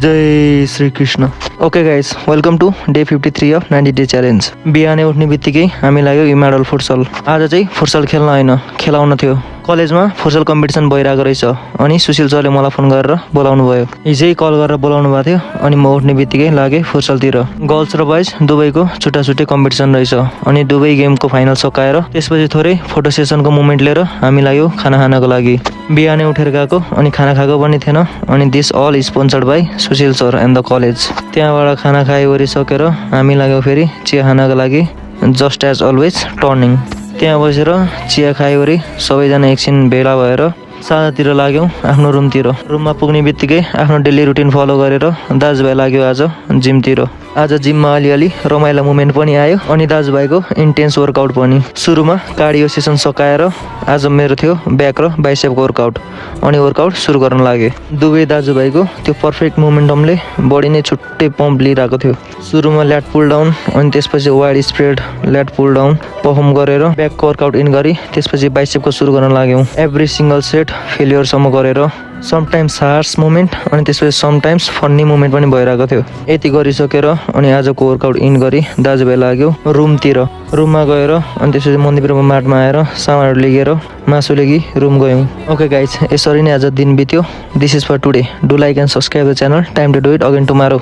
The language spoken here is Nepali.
Jay Shri Krishna. Okay guys, welcome to day 53 of 90 day challenge. बिहानै उठ्ने बित्तिकै हामी लाग्यो इमाडल फुटसल। आज चाहिँ फुटसल खेल्न होइन, खेलाउन थियो। कलेजमा फुटसल कम्पिटिसन भइरहेको रहेछ अनि सुशील सरले मलाई फोन गरेर बोलाउनु भयो। हिजै कल गरेर बोलाउनु भएको थियो अनि म उठ्ने बित्तिकै लागेँ फुटसलतिर। गर्ल्स र बोइज दुवैको छुट्टा छुट्टै कम्पिटिसन रहेछ अनि दुवै गेमको फाइनल सकाएर त्यसपछि थोरै फोटो सेसनको मोमेन्ट लिएर हामी लाग्यो खाना खानको लागि। बिहानै उठेर गएको अनि खाना खाएको पनि थिएन अनि this all sponsored by Sushil sir and the college. त्यहाँबाट खाना खाइवरिसकेर हामी लाग्यो फेरि चिया खानको लागि, जस्ट एज अलवेज टर्निङ। त्यहाँ बसेर चिया खाइवरी सबैजना एकछिन भेला भएर साँझतिर लाग्यौँ आफ्नो रुमतिर। रुममा पुग्ने बित्तिकै आफ्नो डेली रुटिन फलो गरेर दाजुभाइ लाग्यो आज जिमतिर। आज जिममा अलिअलि रमाइलो मुमेन्ट पनि आयो अनि दाजुभाइको इन्टेन्स वर्कआउट पनि। सुरुमा कार्डियो सेसन सकाएर आज मेरो थियो ब्याक र बाइसेपको वर्कआउट अनि वर्कआउट सुरु गर्न लागे। दुवै दाजुभाइको त्यो पर्फेक्ट मोमेन्टमले बडी नै छुट्टै पम्प लिइरहेको थियो। सुरुमा ल्याट पुल डाउन अनि त्यसपछि wide spread ल्याट pull down perform गरेर ब्याकको वर्कआउट इन गरी त्यसपछि बाइसेपको सुरु गर्न लाग्यौँ। एभ्री सिङ्गल सेट फेलियरसम्म गरेर समटाइम्स हार्स मुभमेन्ट अनि त्यसपछि समटाइम्स फन्नी मुभमेन्ट पनि भइरहेको थियो। यति गरिसकेर अनि आजको वर्कआउट इन गरी दाजुभाइ लाग्यो रुमतिर। रुममा गएर अनि त्यसपछि मन्दिरमा माटमा आएर सामानहरू लिएर मासु लिगी रुम गयौँ। ओके गाइज, यसरी नै आज दिन बित्यो। This is for today. Do like and subscribe the channel. Time to do it again tomorrow.